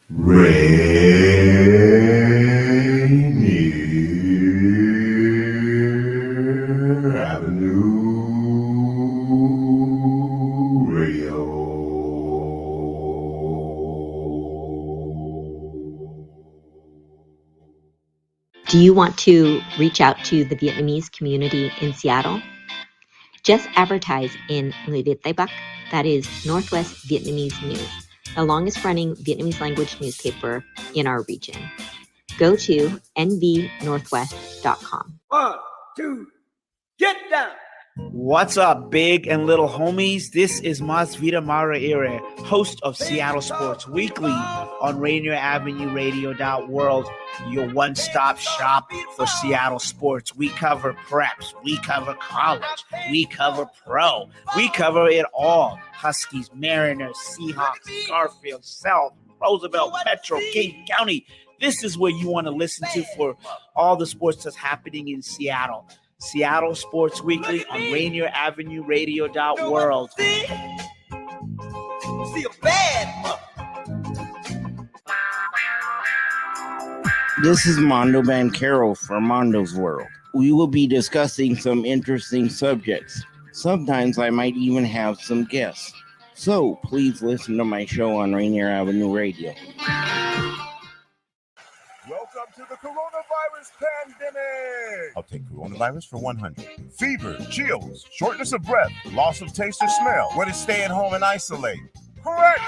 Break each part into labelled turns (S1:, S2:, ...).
S1: Rainier Avenue Radio.
S2: Do you want to reach out to the Vietnamese community in Seattle? Just advertise in Người Việt Tây Bắc, that is Northwest Vietnamese News, the longest running Vietnamese language newspaper in our region. Go to nvnorthwest.com.
S3: 1, 2, get down!
S4: What's up, big and little homies? This is Masvita Maraire, host of Seattle Sports Weekly on Rainier Avenue Radio.world, your one-stop shop for Seattle sports. We cover preps, we cover college, we cover pro, we cover it all. Huskies, Mariners, Seahawks, Garfield, South, Roosevelt, Metro, King County. This is where you want to listen to for all the sports that's happening in Seattle. Seattle Sports Weekly on Rainier Avenue Radio.world.
S3: See a bad mother.
S5: This is Mondo Bancaro for Mondo's World. We will be discussing some interesting subjects. Sometimes I might even have some guests. So please listen to my show on Rainier Avenue Radio.
S6: Welcome to the coronavirus pandemic. I'll take coronavirus for 100. Fever, chills, shortness of breath, loss of taste or smell. What is stay at home and isolate? Correct.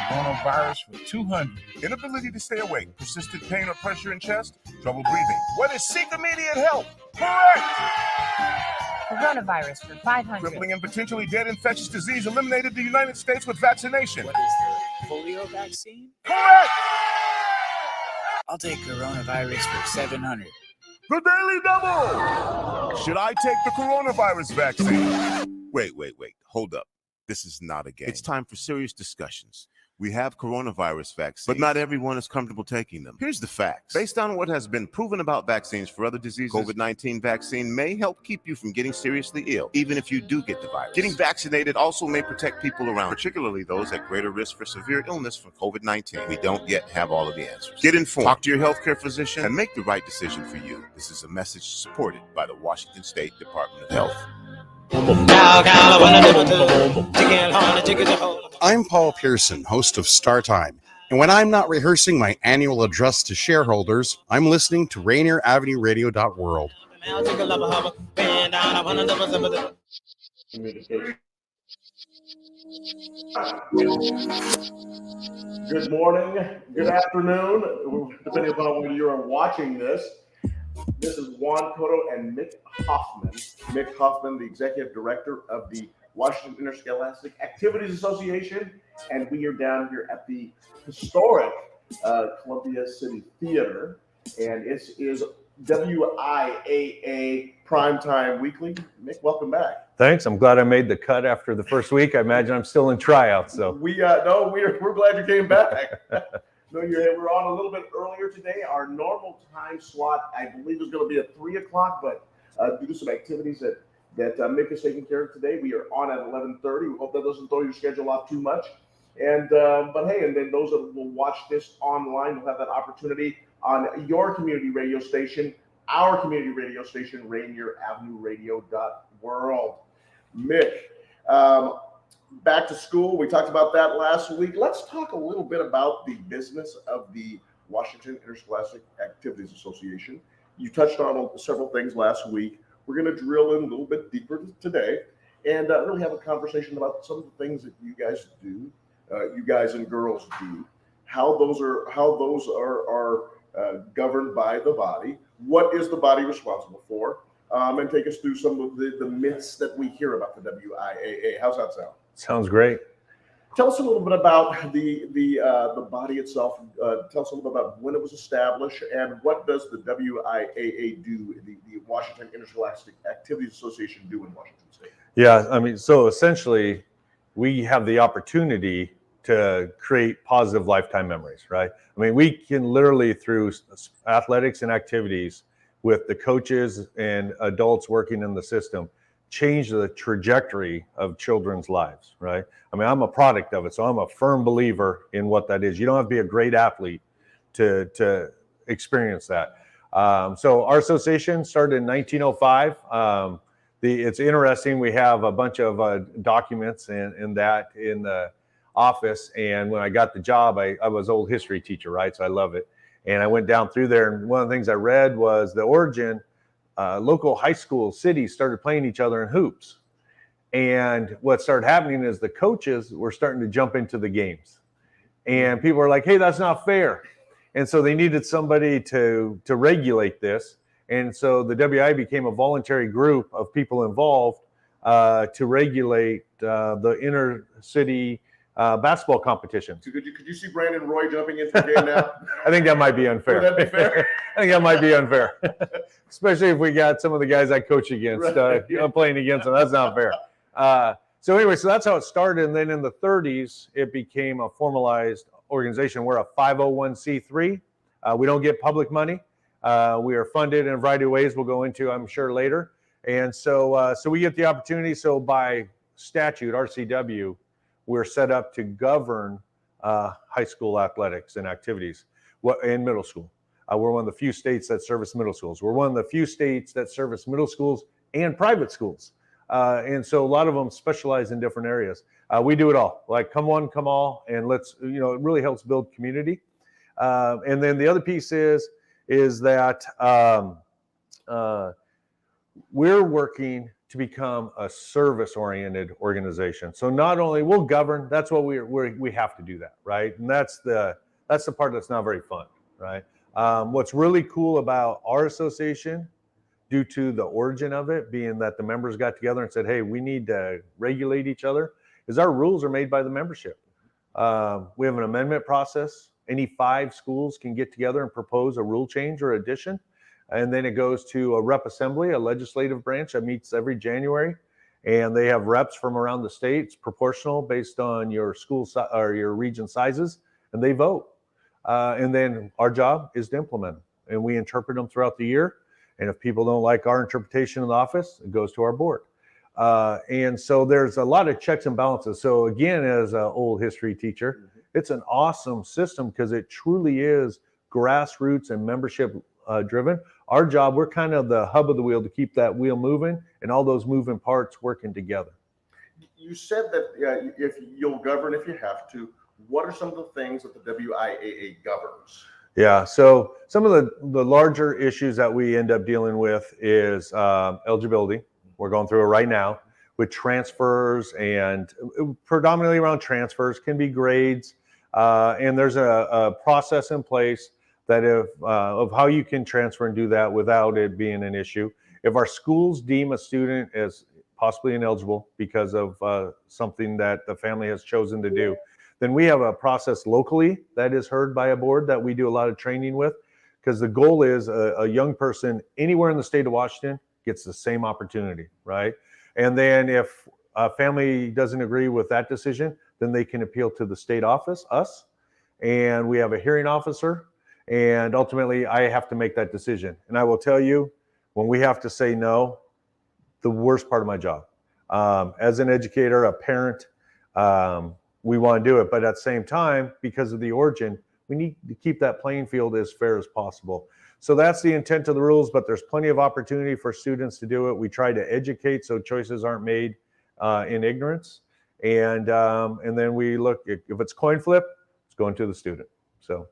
S6: Coronavirus for 200. Inability to stay awake, persistent pain or pressure in chest, trouble breathing. What is seek immediate help? Correct.
S7: Coronavirus for 500.
S6: Crippling and potentially dead infectious disease eliminated the United States with vaccination.
S8: What is the polio vaccine?
S6: Correct.
S8: I'll take coronavirus for 700.
S6: The Daily Double! Should I take the coronavirus vaccine? Wait. Hold up. This is not a game. It's time for serious discussions. We have coronavirus vaccines, but not everyone is comfortable taking them. Here's the facts. Based on what has been proven about vaccines for other diseases, COVID-19 vaccine may help keep you from getting seriously ill, even if you do get the virus. Getting vaccinated also may protect people around, particularly those at greater risk for severe illness from COVID-19. We don't yet have all of the answers. Get informed, talk to your healthcare physician, and make the right decision for you. This is a message supported by the Washington State Department of Health.
S9: I'm Paul Pearson, host of Star Time, and when I'm not rehearsing my annual address to shareholders, I'm listening to Rainier Avenue Radio.world.
S10: Good morning, good afternoon, depending upon when you are watching this. This is Juan Cotto and Mick Hoffman. Mick Hoffman, the Executive Director of the Washington Interscholastic Activities Association, and we are down here at the historic Columbia City Theater, and it is WIAA Primetime Weekly. Mick, welcome back.
S11: Thanks. I'm glad I made the cut after the first week. I imagine I'm still in tryouts. So
S10: we're glad you came back. No, we're on a little bit earlier today. Our normal time slot, I believe, is going to be at 3 o'clock, but due to some activities that Mick is taking care of today, we are on at 11:30. We hope that doesn't throw your schedule off too much. And but hey, and then those that will watch this online will have that opportunity on your community radio station, our community radio station, Rainier Avenue Radio.world. Mick, back to school. We talked about that last week. Let's talk a little bit about the business of the Washington Interscholastic Activities Association. You touched on several things last week. We're going to drill in a little bit deeper today and really have a conversation about some of the things that you guys do, you guys and girls do, how those are governed by the body. What is the body responsible for? And take us through some of the myths that we hear about the WIAA. How's that sound?
S11: sounds great.
S10: Tell us a little bit about the body itself. Tell us a little bit about when it was established and what does the WIAA do, the Washington Interscholastic Activities Association do in Washington State?
S11: Yeah, I mean, so essentially we have the opportunity to create positive lifetime memories, right? I mean, we can literally through athletics and activities with the coaches and adults working in the system change the trajectory of children's lives, right? I mean, I'm a product of it, so I'm a firm believer in what that is. You don't have to be a great athlete to experience that. So our association started in 1905. It's interesting. We have a bunch of documents in the office. And when I got the job, I was old history teacher, right? So I love it. And I went down through there. And one of the things I read was the origin, local high school cities started playing each other in hoops. And what started happening is the coaches were starting to jump into the games. And people were like, hey, that's not fair. And so they needed somebody to regulate this. And so the WIAA became a voluntary group of people involved to regulate the inner city basketball competitions.
S10: So could you see Brandon Roy jumping into the game now?
S11: I think that might be unfair.
S10: Would that be fair?
S11: I think that might be unfair, especially if we got some of the guys I coach against playing against them. That's not fair. So anyway, so that's how it started. And then in the 30s, it became a formalized organization. We're a 501c3. We don't get public money. We are funded in a variety of ways we'll go into, I'm sure, later. And so we get the opportunity. So by statute, RCW, we're set up to govern high school athletics and activities in middle school. We're one of the few states that service middle schools. We're one of the few states that service middle schools and private schools. And so a lot of them specialize in different areas. We do it all, like come one, come all, and let's, it really helps build community. And then the other piece is that we're working to become a service-oriented organization. So not only we'll govern, that's what we have to do that, right? And that's the part that's not very fun, right? What's really cool about our association, due to the origin of it being that the members got together and said, hey, we need to regulate each other, is our rules are made by the membership. We have an amendment process. Any 5 schools can get together and propose a rule change or addition. And then it goes to a rep assembly, a legislative branch that meets every January. And they have reps from around the state. It's proportional based on your school or your region sizes, and they vote. And then our job is to implement them. And we interpret them throughout the year. And if people don't like our interpretation of the office, it goes to our board. And so there's a lot of checks and balances. So again, as an old history teacher, it's an awesome system because it truly is grassroots and membership driven. Our job, we're kind of the hub of the wheel to keep that wheel moving and all those moving parts working together.
S10: You said that if you'll govern if you have to. What are some of the things that the WIAA governs?
S11: Yeah, so some of the larger issues that we end up dealing with is eligibility. We're going through it right now with transfers, and predominantly around transfers, can be grades. And there's a process in place that of how you can transfer and do that without it being an issue. If our schools deem a student as possibly ineligible because of something that the family has chosen to do, then we have a process locally that is heard by a board that we do a lot of training with, because the goal is a young person anywhere in the state of Washington gets the same opportunity, right? And then if a family doesn't agree with that decision, then they can appeal to the state office, us, and we have a hearing officer, and ultimately I have to make that decision. And I will tell you, when we have to say no, the worst part of my job. As an educator, a parent, we want to do it, but at the same time, because of the origin, we need to keep that playing field as fair as possible. So that's the intent of the rules, but there's plenty of opportunity for students to do it. We try to educate so choices aren't made in ignorance. And then we look, if it's coin flip, it's going to the student. So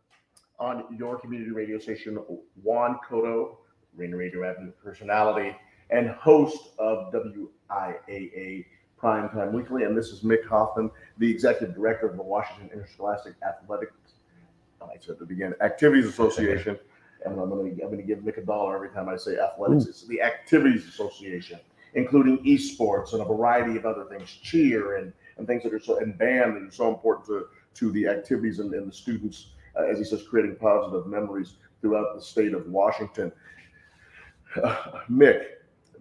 S10: on your community radio station, Juan Cotto, Rainier Radio App personality and host of WIAA Primetime Weekly, and this is Mick Hoffman, the executive director of the Washington Interscholastic Athletics, I said at the beginning, Activities Association, and I'm going to give Mick $1 every time I say athletics. It's the Activities Association, including esports and a variety of other things, cheer and things that are so, and band that are so important to the activities and the students, as he says, creating positive memories throughout the state of Washington. Mick,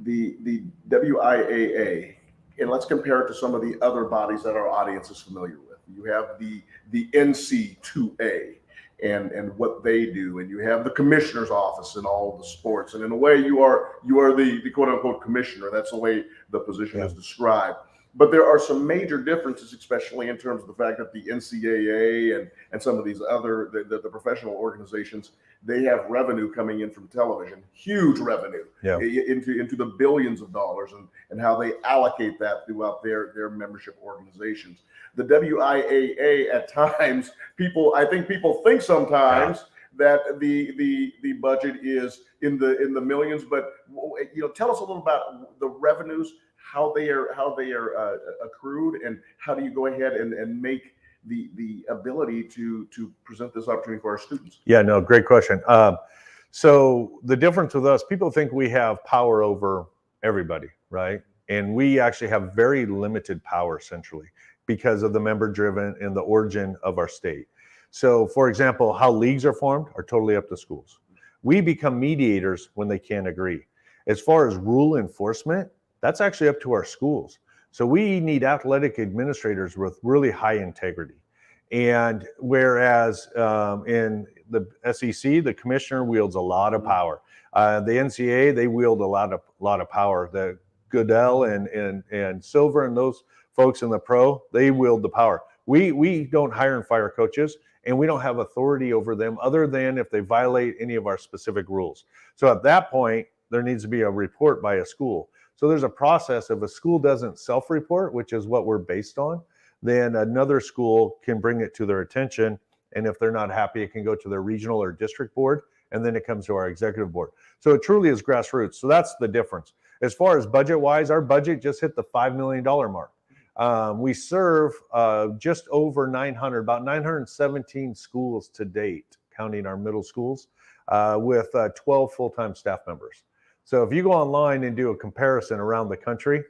S10: the WIAA, and let's compare it to some of the other bodies that our audience is familiar with. You have the NC2A, and what they do, and you have the commissioner's office in all of the sports, and in a way you are the quote unquote commissioner. That's the way the position is described. But there are some major differences, especially in terms of the fact that the NCAA and some of these other the professional organizations, they have revenue coming in from television, huge revenue into the billions of dollars, and how they allocate that throughout their membership organizations. The WIAA at times, I think people think sometimes that the budget is in the millions, but tell us a little about the revenues, how they are accrued, and how do you go ahead and make the ability to present this opportunity for our students?
S11: Yeah, no, great question. So the difference with us, people think we have power over everybody, right? And we actually have very limited power centrally because of the member-driven and the origin of our state. So, for example, how leagues are formed are totally up to schools. We become mediators when they can't agree. As far as rule enforcement, that's actually up to our schools. So we need athletic administrators with really high integrity. And whereas in the SEC, the commissioner wields a lot of power. The NCAA, they wield a lot of power. The Goodell and Silver and those folks in the pro, they wield the power. We don't hire and fire coaches, and we don't have authority over them other than if they violate any of our specific rules. So at that point, there needs to be a report by a school. So there's a process. If a school doesn't self-report, which is what we're based on, then another school can bring it to their attention. And if they're not happy, it can go to their regional or district board, and then it comes to our executive board. So it truly is grassroots. So that's the difference. As far as budget-wise, our budget just hit the $5 million mark. We serve just over 900, about 917 schools to date, counting our middle schools, with 12 full-time staff members. So if you go online and do a comparison around the country,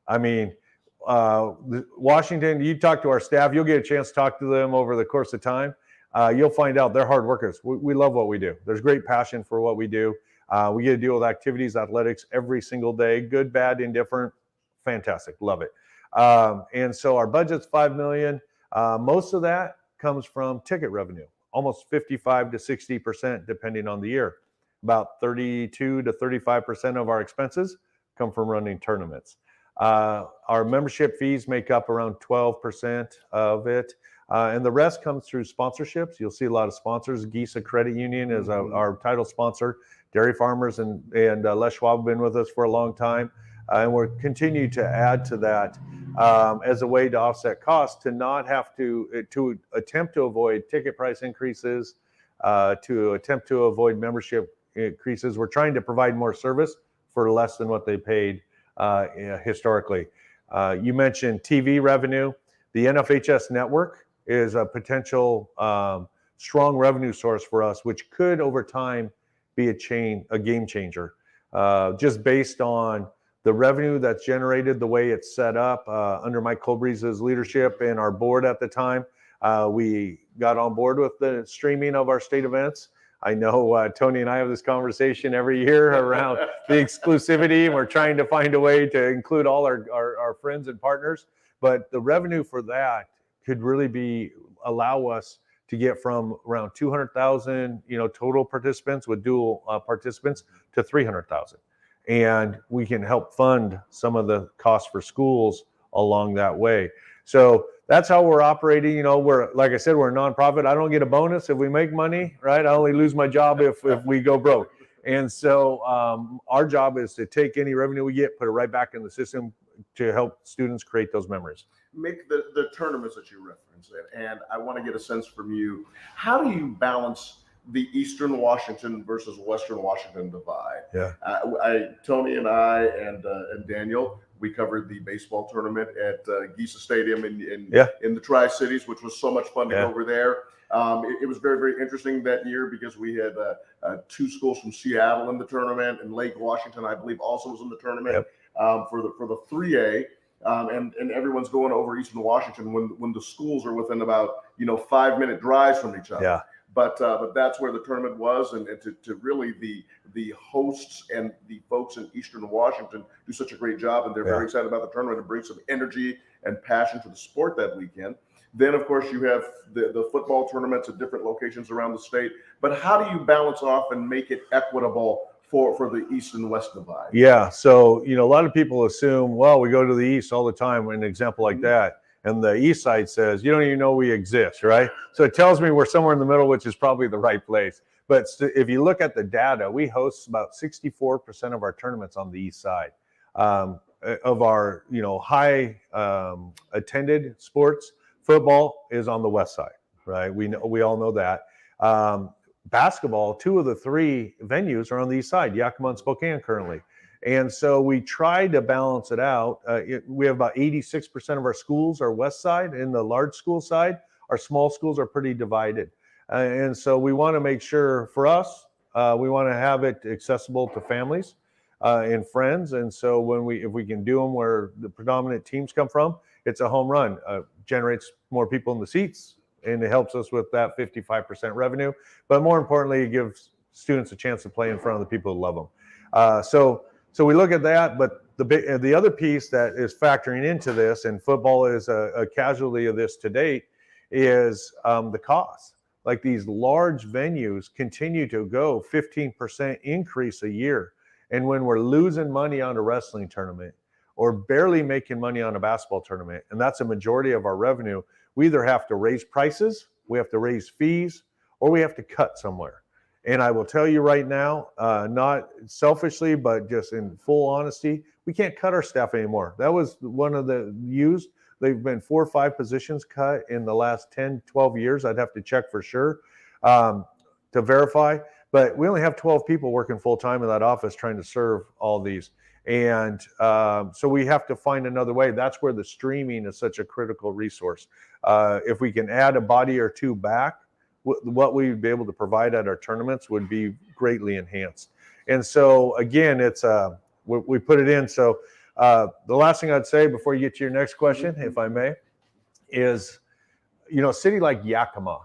S11: I mean, Washington, you talk to our staff, you'll get a chance to talk to them over the course of time. You'll find out they're hard workers. We love what we do. There's great passion for what we do. We get to deal with activities, athletics every single day, good, bad, indifferent, fantastic, love it. And so our budget's $5 million. Most of that comes from ticket revenue, almost 55 to 60%, depending on the year. About 32 to 35% of our expenses come from running tournaments. Our membership fees make up around 12% of it. And the rest comes through sponsorships. You'll see a lot of sponsors. Geesa Credit Union is our title sponsor. Dairy Farmers and Les Schwab have been with us for a long time. And we're continue to add to that as a way to offset costs, to not have to attempt to avoid ticket price increases, to attempt to avoid membership increases. We're trying to provide more service for less than what they paid historically. You mentioned TV revenue. The NFHS network is a potential strong revenue source for us, which could over time be a game changer, just based on the revenue that's generated, the way it's set up under Mike Colbreeze's leadership and our board at the time. We got on board with the streaming of our state events. I know Tony and I have this conversation every year around the exclusivity, and we're trying to find a way to include all our friends and partners. But the revenue for that could really allow us to get from around 200,000, total participants with dual participants to 300,000. And we can help fund some of the costs for schools along that way. So that's how we're operating. We're, like I said, we're a nonprofit. I don't get a bonus if we make money, right? I only lose my job if we go broke. And so our job is to take any revenue we get, put it right back in the system to help students create those memories.
S10: Make the tournaments that you referenced, and I want to get a sense from you, how do you balance the Eastern Washington versus Western Washington divide?
S11: Yeah.
S10: Tony and I and Daniel, we covered the baseball tournament at Geesa Stadium in the Tri-Cities, which was so much fun to go over there. It was very, very interesting that year because we had two schools from Seattle in the tournament, and Lake Washington, I believe, also was in the tournament for the 3A. And everyone's going over Eastern Washington when the schools are within about 5-minute drives from each other.
S11: Yeah.
S10: But that's where the tournament was, and to really the hosts and the folks in Eastern Washington do such a great job, and they're very excited about the tournament and bring some energy and passion to the sport that weekend. Then, of course, you have the football tournaments at different locations around the state. But how do you balance off and make it equitable for the East and West divide?
S11: Yeah. So, a lot of people assume, well, we go to the East all the time, an example like that. And the East side says, you don't even know we exist, right? So it tells me we're somewhere in the middle, which is probably the right place. But if you look at the data, we host about 64% of our tournaments on the East side. Of our, high attended sports, football is on the West side, right? We all know that. Basketball, 2 of the 3 venues are on the East side, Yakima and Spokane currently. And so we try to balance it out. We have about 86% of our schools are West side. In the large school side, our small schools are pretty divided. And so we want to make sure, for us, we want to have it accessible to families and friends. And so if we can do them where the predominant teams come from, it's a home run. Generates more people in the seats, and it helps us with that 55% revenue. But more importantly, it gives students a chance to play in front of the people who love them. So we look at that, but the other piece that is factoring into this, and football is a casualty of this to date, is the cost. Like, these large venues continue to go 15% increase a year. And when we're losing money on a wrestling tournament or barely making money on a basketball tournament, and that's a majority of our revenue, we either have to raise prices, we have to raise fees, or we have to cut somewhere. And I will tell you right now, not selfishly, but just in full honesty, we can't cut our staff anymore. That was one of the used. They've been 4 or 5 positions cut in the last 10, 12 years. I'd have to check for sure to verify. But we only have 12 people working full time in that office trying to serve all these. And so we have to find another way. That's where the streaming is such a critical resource. If we can add a body or 2 back, what we would be able to provide at our tournaments would be greatly enhanced. And so, again, it's we put it in. So the last thing I'd say before you get to your next question, if I may, is, a city like Yakima,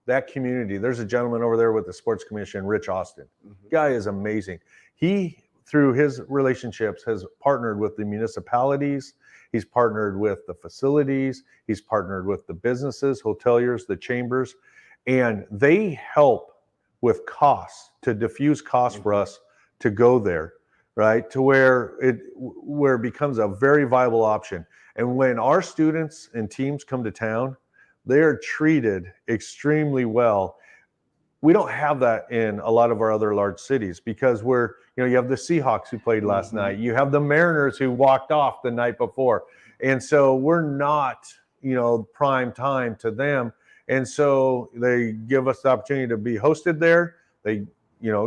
S11: that community, there's a gentleman over there with the Sports Commission, Rich Austin. Guy is amazing. He, through his relationships, has partnered with the municipalities. He's partnered with the facilities. He's partnered with the businesses, hoteliers, the chambers, and they help with costs, to diffuse costs for us to go there, right? To where it becomes a very viable option. And when our students and teams come to town, they are treated extremely well. We don't have that in a lot of our other large cities, because you have the Seahawks who played last night. You have the Mariners who walked off the night before. And so we're not, prime time to them. And so they give us the opportunity to be hosted there. They,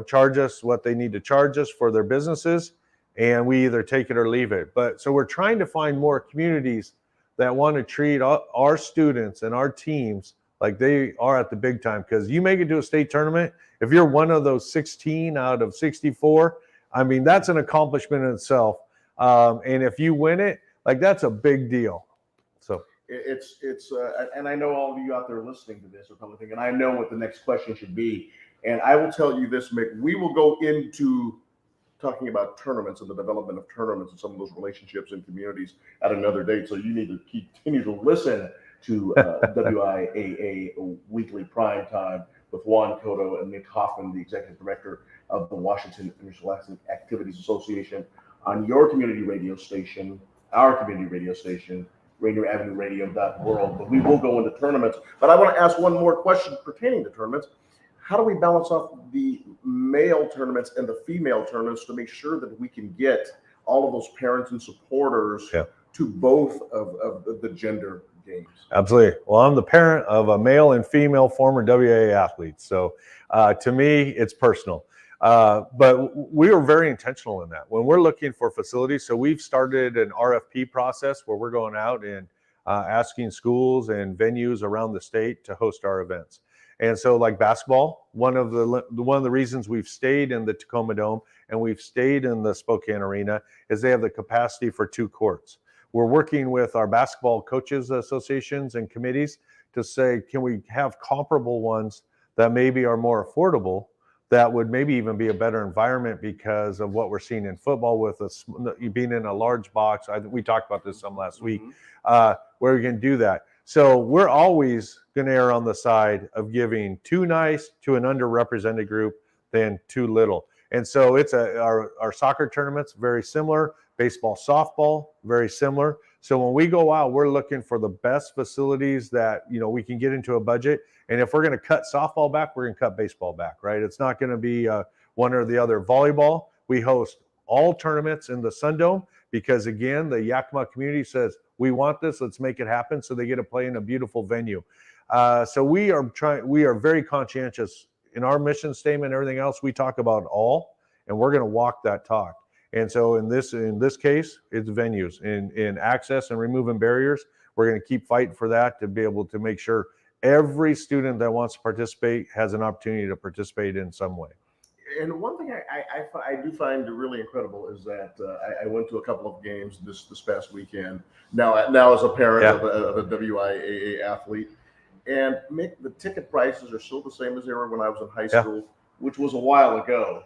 S11: charge us what they need to charge us for their businesses, and we either take it or leave it. But so we're trying to find more communities that want to treat our students and our teams like they are at the big time. Because you make it to a state tournament, if you're one of those 16 out of 64, I mean, that's an accomplishment in itself. And if you win it, that's a big deal. So
S10: it's and I know all of you out there listening to this are probably thinking, I know what the next question should be. And I will tell you this, Mick, we will go into talking about tournaments and the development of tournaments and some of those relationships and communities at another date. So you need to continue to listen to WIAA Weekly Primetime with Juan Cotto and Mick Hoffman, the executive director of the Washington Interscholastic Activities Association, on your community radio station, our community radio station, Rainier Avenue Radio.world. But we will go into tournaments. But I want to ask one more question pertaining to tournaments. How do we balance off the male tournaments and the female tournaments to make sure that we can get all of those parents and supporters to both of the gender games?
S11: Absolutely. Well, I'm the parent of a male and female former WIAA athletes. So to me, it's personal. But we are very intentional in that. When we're looking for facilities, so we've started an RFP process where we're going out and asking schools and venues around the state to host our events. And so, like basketball, one of the reasons we've stayed in the Tacoma Dome and we've stayed in the Spokane Arena is they have the capacity for 2 courts. We're working with our basketball coaches associations and committees to say, can we have comparable ones that maybe are more affordable, that would maybe even be a better environment because of what we're seeing in football with us being in a large box. We talked about this some last week, where we can do that. So we're always going to err on the side of giving too nice to an underrepresented group than too little. And so it's our soccer tournaments, very similar. Baseball, softball, very similar. So when we go out, we're looking for the best facilities that, we can get into a budget. And if we're going to cut softball back, we're going to cut baseball back, right? It's not going to be one or the other. Volleyball, we host all tournaments in the Sun Dome because, again, the Yakima community says, we want this, let's make it happen. So they get to play in a beautiful venue. So we are very conscientious in our mission statement, everything else. We talk about all, and we're going to walk that talk. And so in this case, it's venues in access and removing barriers. We're going to keep fighting for that to be able to make sure every student that wants to participate has an opportunity to participate in some way.
S10: And one thing I do find really incredible is that I went to a couple of games this past weekend. Now as a parent of a WIAA athlete, and Mick, the ticket prices are still the same as they were when I was in high school, which was a while ago.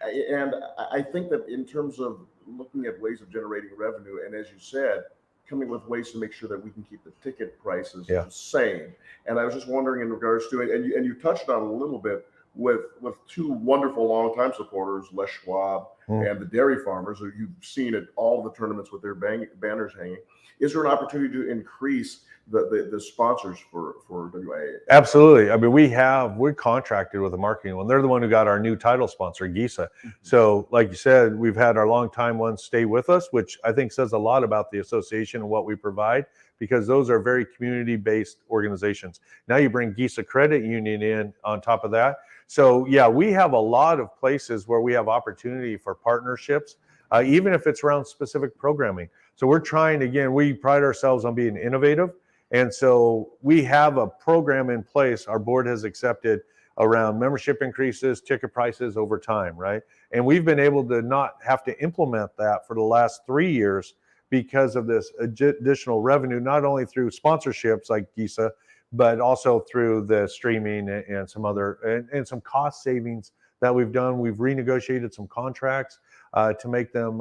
S10: And I think that in terms of looking at ways of generating revenue, and as you said, coming with ways to make sure that we can keep the ticket prices the same. And I was just wondering in regards to it, and you touched on it a little bit with two wonderful longtime supporters, Les Schwab and the Dairy Farmers, who you've seen at all the tournaments with their banners hanging. Is there an opportunity to increase the sponsors for WIAA?
S11: Absolutely. I mean, we're contracted with a marketing one. They're the one who got our new title sponsor, GISA. So like you said, we've had our longtime ones stay with us, which I think says a lot about the association and what we provide, because those are very community-based organizations. Now you bring GISA Credit Union in on top of that. So yeah, we have a lot of places where we have opportunity for partnerships, even if it's around specific programming. So we're trying, again, we pride ourselves on being innovative. And so we have a program in place our board has accepted around membership increases, ticket prices over time, right? And we've been able to not have to implement that for the last 3 years because of this additional revenue, not only through sponsorships like GISA, but also through the streaming and some other, and some cost savings that we've done. We've renegotiated some contracts to make them,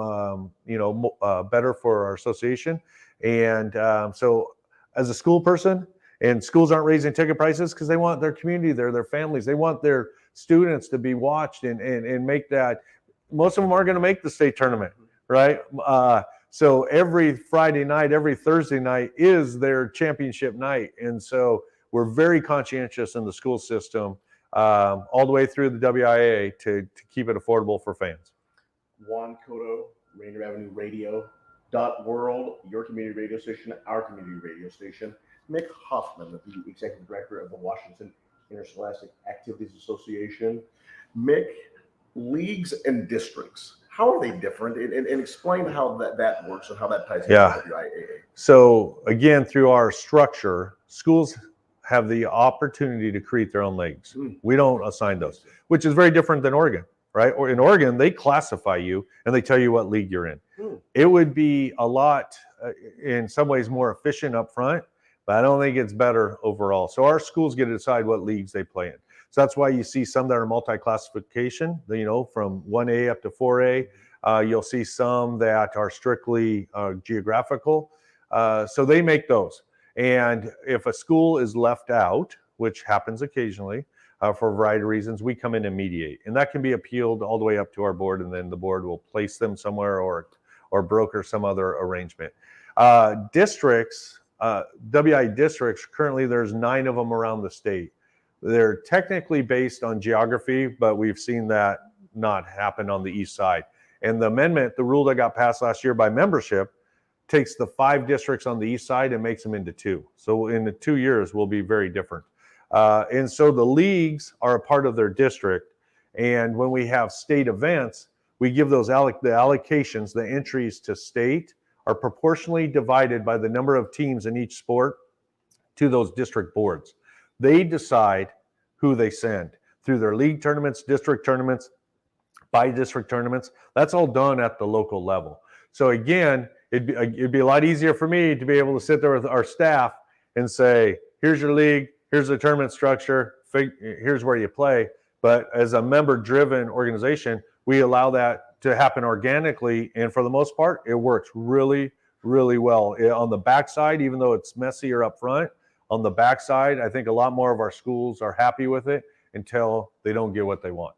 S11: better for our association. And so as a school person, and schools aren't raising ticket prices because they want their community there, their families, they want their students to be watched and make that. Most of them aren't going to make the state tournament, right? So every Friday night, every Thursday night is their championship night. And so we're very conscientious in the school system all the way through the WIAA to keep it affordable for fans.
S10: Juan Cotto, Rainier Avenue Radio.world, your community radio station, our community radio station. Mick Hoffman, the executive director of the Washington Interscholastic Activities Association. Mick, leagues and districts, how are they different? And explain how that works and how that ties into WIAA.
S11: So again, through our structure, schools have the opportunity to create their own leagues. We don't assign those, which is very different than Oregon, right? Or in Oregon, they classify you and they tell you what league you're in. It would be a lot, in some ways, more efficient up front, but I don't think it's better overall. So our schools get to decide what leagues they play in. So that's why you see some that are multi-classification, from 1A up to 4A. You'll see some that are strictly geographical. So they make those. And if a school is left out, which happens occasionally for a variety of reasons, we come in and mediate. And that can be appealed all the way up to our board, and then the board will place them somewhere or broker some other arrangement. Districts, WI districts, currently there's 9 of them around the state. They're technically based on geography, but we've seen that not happen on the east side. And the amendment, the rule that got passed last year by membership, takes the 5 districts on the east side and makes them into 2. So in the 2 years, will be very different. And so the leagues are a part of their district. And when we have state events, we give those the allocations, the entries to state are proportionally divided by the number of teams in each sport to those district boards. They decide who they send through their league tournaments, district tournaments, by district tournaments. That's all done at the local level. So again, it'd be a lot easier for me to be able to sit there with our staff and say, here's your league, here's the tournament structure, here's where you play. But as a member-driven organization, we allow that to happen organically. And for the most part, it works really, really well. On the backside, even though it's messier up front, on the backside, I think a lot more of our schools are happy with it until they don't get what they want.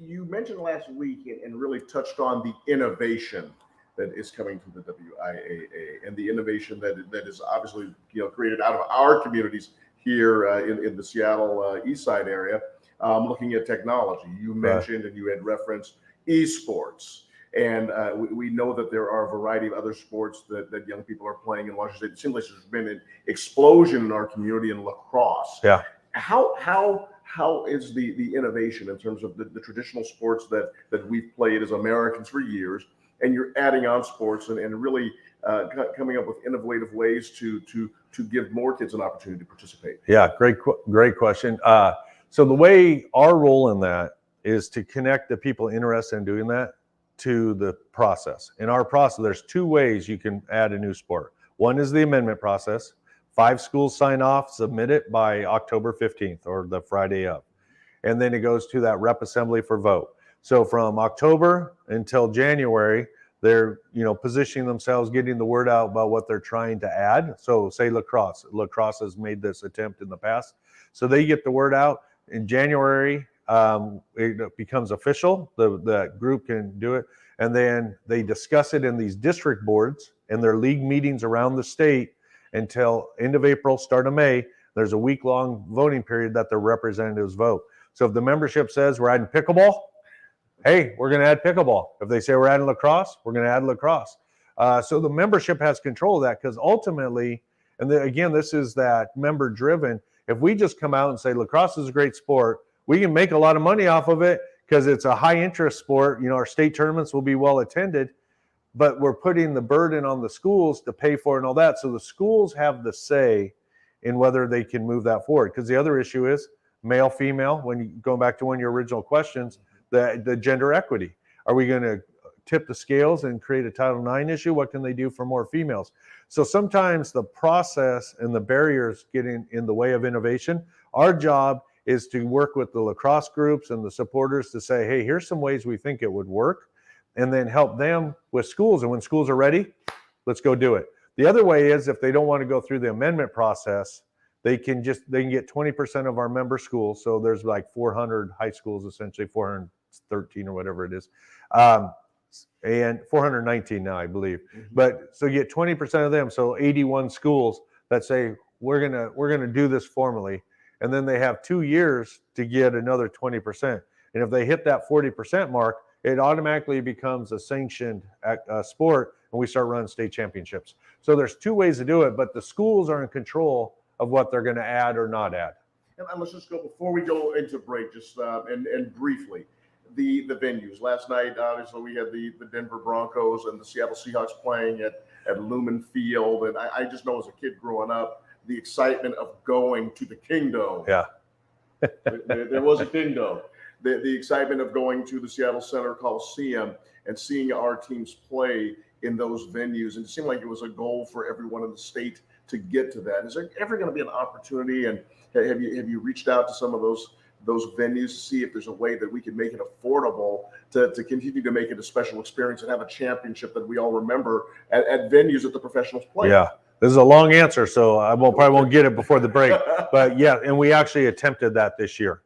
S10: You mentioned last week and really touched on the innovation that is coming to the WIAA and the innovation that is obviously created out of our communities here in the Seattle East Side area. Looking at technology, you mentioned and you had referenced esports. And we know that there are a variety of other sports that young people are playing in Washington State. It seems like there's been an explosion in our community in lacrosse.
S11: Yeah.
S10: How is the innovation in terms of the traditional sports that we've played as Americans for years, and you're adding on sports and really coming up with innovative ways to give more kids an opportunity to participate?
S11: Yeah, great question. So the way our role in that is to connect the people interested in doing that to the process. In our process, there's two ways you can add a new sport. One is the amendment process. 5 schools sign off, submit it by October 15th or the Friday of. And then it goes to that rep assembly for vote. So from October until January, they're positioning themselves, getting the word out about what they're trying to add. So say lacrosse. Lacrosse has made this attempt in the past. So they get the word out. In January, it becomes official. The group can do it. And then they discuss it in these district boards and their league meetings around the state until end of April, start of May. There's a week-long voting period that their representatives vote. So if the membership says we're adding pickleball, hey, we're going to add pickleball. If they say we're adding lacrosse, we're going to add lacrosse. So the membership has control of that, because ultimately, and then again, this is that member-driven. If we just come out and say lacrosse is a great sport, we can make a lot of money off of it because it's a high-interest sport. Our state tournaments will be well attended, but we're putting the burden on the schools to pay for it and all that. So the schools have the say in whether they can move that forward. Because the other issue is male, female. Going back to one of your original questions, the gender equity. Are we going to tip the scales and create a Title IX issue? What can they do for more females? So sometimes the process and the barriers get in the way of innovation. Our job is to work with the lacrosse groups and the supporters to say, hey, here's some ways we think it would work, and then help them with schools. And when schools are ready, let's go do it. The other way is, if they don't want to go through the amendment process, they can get 20% of our member schools. So there's like 400 high schools, essentially 413 or whatever it is. And 419 now, I believe. Mm-hmm. But so you get 20% of them. So 81 schools that say, we're gonna do this formally. And then they have 2 years to get another 20%. And if they hit that 40% mark, it automatically becomes a sanctioned sport, and we start running state championships. So there's 2 ways to do it, but the schools are in control of what they're going to add or not add.
S10: And let's just go, before we go into break, just and briefly, the venues. Last night, obviously, we had the Denver Broncos and the Seattle Seahawks playing at Lumen Field, and I just know as a kid growing up, the excitement of going to the Kingdome.
S11: Yeah.
S10: there was a Kingdome. The excitement of going to the Seattle Center Coliseum and seeing our teams play in those venues. And it seemed like it was a goal for everyone in the state to get to that. Is there ever going to be an opportunity, and have you reached out to some of those venues to see if there's a way that we can make it affordable to continue to make it a special experience and have a championship that we all remember at venues that the professionals play?
S11: Yeah. This is a long answer, so I probably won't get it before the break. But yeah, and we actually attempted that this year.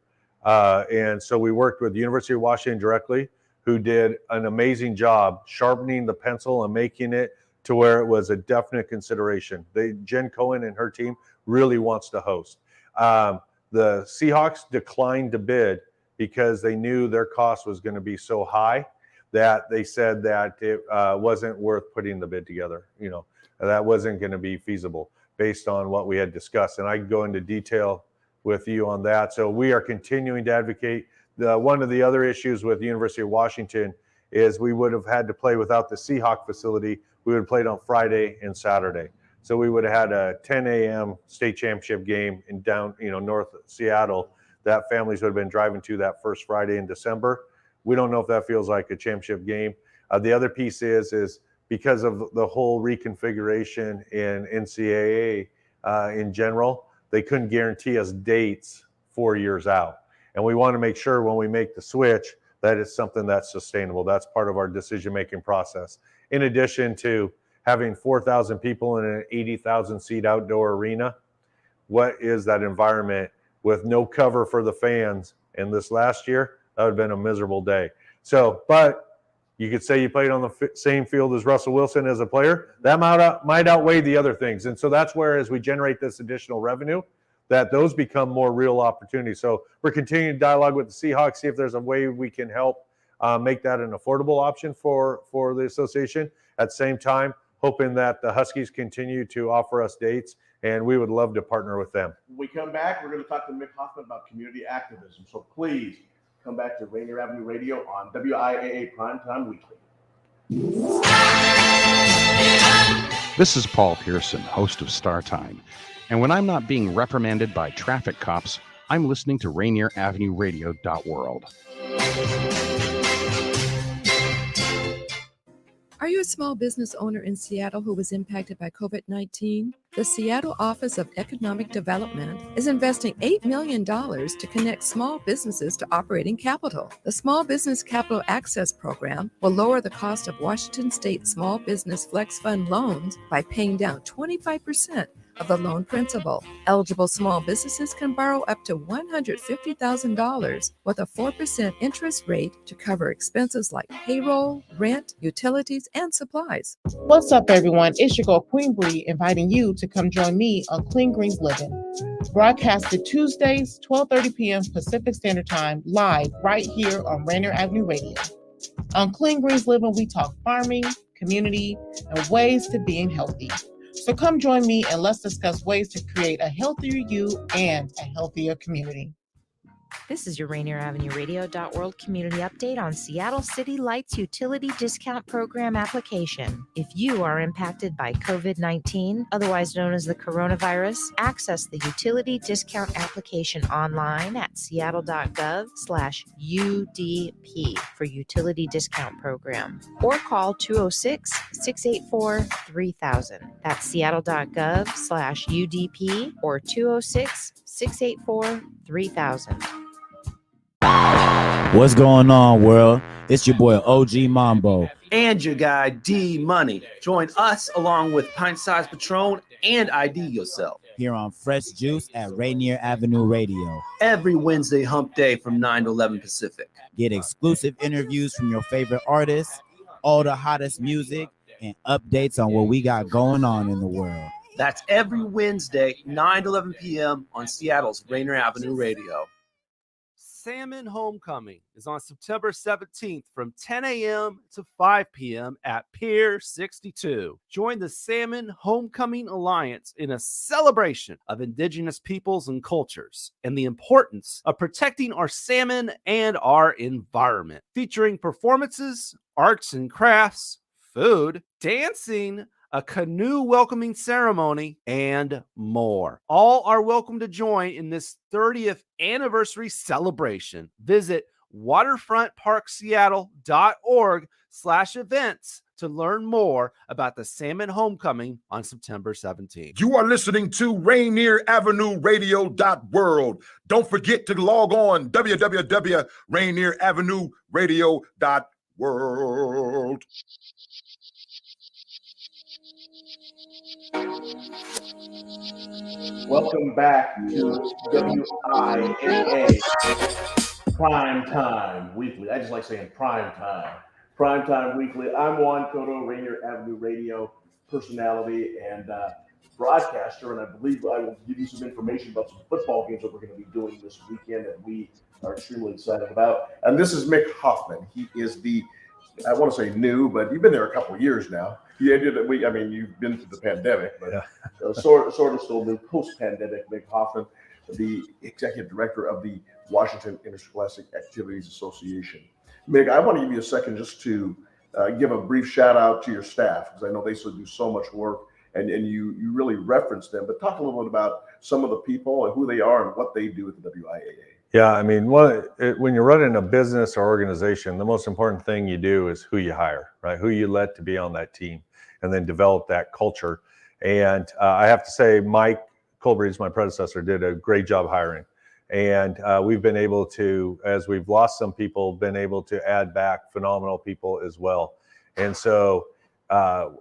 S11: And so we worked with the University of Washington directly, who did an amazing job sharpening the pencil and making it to where it was a definite consideration. Jen Cohen and her team really wants to host. The Seahawks declined to bid because they knew their cost was going to be so high that they said that it wasn't worth putting the bid together. That wasn't going to be feasible based on what we had discussed. And I can go into detail with you on that. So we are continuing to advocate. One of the other issues with the University of Washington is we would have had to play without the Seahawk facility. We would have played on Friday and Saturday. So we would have had a 10 a.m. state championship game in North Seattle that families would have been driving to that first Friday in December. We don't know if that feels like a championship game. The other piece is because of the whole reconfiguration in NCAA in general, they couldn't guarantee us dates 4 years out. And we want to make sure when we make the switch that it's something that's sustainable. That's part of our decision-making process. In addition to having 4,000 people in an 80,000 seat outdoor arena. What is that environment with no cover for the fans? And this last year, that would have been a miserable day. So, but you could say you played on the same field as Russell Wilson as a player. That might outweigh the other things. And so that's where, as we generate this additional revenue, that those become more real opportunities. So we're continuing to dialogue with the Seahawks, see if there's a way we can help make that an affordable option for the association. At the same time, hoping that the Huskies continue to offer us dates, and we would love to partner with them.
S10: When we come back, we're going to talk to Mick Hoffman about community activism. So please come back to Rainier Avenue Radio on WIAA Primetime Weekly.
S7: This is Paul Pearson, host of Star Time. And when I'm not being reprimanded by traffic cops, I'm listening to Rainier Avenue Radio.world.
S12: Are you a small business owner in Seattle who was impacted by COVID-19? The Seattle Office of Economic Development is investing $8 million to connect small businesses to operating capital. The Small Business Capital Access Program will lower the cost of Washington State Small Business Flex Fund loans by paying down 25% of the loan principal. Eligible small businesses can borrow up to $150,000 with a 4% interest rate to cover expenses like payroll, rent, utilities, and supplies.
S13: What's up, everyone? It's your girl, Queen Bree, inviting you to come join me on Clean Greens Living. Broadcasted Tuesdays, 12:30 p.m. Pacific Standard Time, live right here on Rainier Avenue Radio. On Clean Greens Living, we talk farming, community, and ways to being healthy. So come join me and let's discuss ways to create a healthier you and a healthier community.
S14: This is your Rainier Avenue Radio.world community update on Seattle City Lights Utility Discount Program application. If you are impacted by COVID-19, otherwise known as the coronavirus, access the utility discount application online at seattle.gov/UDP for utility discount program, or call 206-684-3000. That's seattle.gov/UDP or 206-684-3000.
S15: What's going on, world? It's your boy OG Mambo
S16: and your guy D Money. Join us along with Pint Size Patron and ID Yourself
S15: here on Fresh Juice at Rainier Avenue Radio
S16: every Wednesday hump day from 9 to 11 Pacific.
S15: Get exclusive interviews from your favorite artists, all the hottest music, and updates on what we got going on in the world.
S16: That's every Wednesday, 9 to 11 p.m. on Seattle's Rainier Avenue Radio. Salmon Homecoming is on September 17th from 10 a.m. to 5 p.m. at Pier 62. Join the Salmon Homecoming Alliance in a celebration of Indigenous peoples and cultures and the importance of protecting our salmon and our environment. Featuring performances, arts and crafts, food, dancing, a canoe welcoming ceremony, and more. All are welcome to join in this 30th anniversary celebration. Visit waterfrontparkseattle.org/events to learn more about the Salmon Homecoming on September 17th.
S17: You are listening to Rainier Avenue Radio.world. Don't forget to log on www.rainieravenue radio.world.
S10: Welcome back to WIAA Primetime Weekly. I just like saying Primetime. Primetime Weekly. I'm Juan Cotto, Rainier Avenue Radio personality and broadcaster, and I believe I will give you some information about some football games that we're going to be doing this weekend that we are extremely excited about. And this is Mick Hoffman. He is the, I want to say new, but you've been there a couple of years now. You've been through the pandemic, but sort of still new post-pandemic. Mick Hoffman, the executive director of the Washington Interscholastic Activities Association. Mick, I want to give you a second just to give a brief shout out to your staff, because I know they still do so much work, and you really reference them. But talk a little bit about some of the people and who they are and what they do at the WIAA.
S11: Yeah, I mean, when you're running a business or organization, the most important thing you do is who you hire, right? Who you let to be on that team, and then develop that culture. And I have to say, Mike Colbreeze, my predecessor, did a great job hiring. And we've been able to, as we've lost some people, been able to add back phenomenal people as well. And so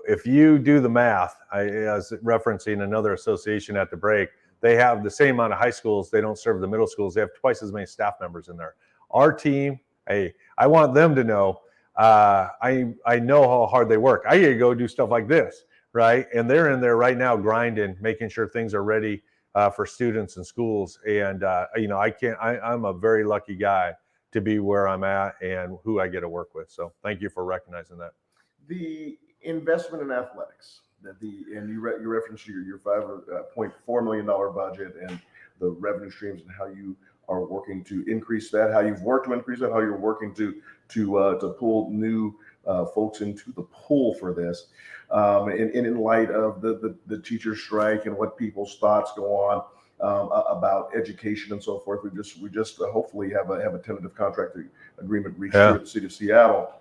S11: if you do the math, I was referencing another association at the break, they have the same amount of high schools. They don't serve the middle schools. They have twice as many staff members in there. Our team, I want them to know, I know how hard they work. I get to go do stuff like this, right? And they're in there right now grinding, making sure things are ready for students and schools. And, I'm a very lucky guy to be where I'm at and who I get to work with. So thank you for recognizing that.
S10: The investment in athletics, you referenced your $5.4 million budget and the revenue streams and how you are working to increase that, how you've worked to increase that, how you're working to pull new folks into the pool for this, and in light of the teacher strike and what people's thoughts go on about education and so forth. We just hopefully have a tentative contract agreement reached here at the city of Seattle.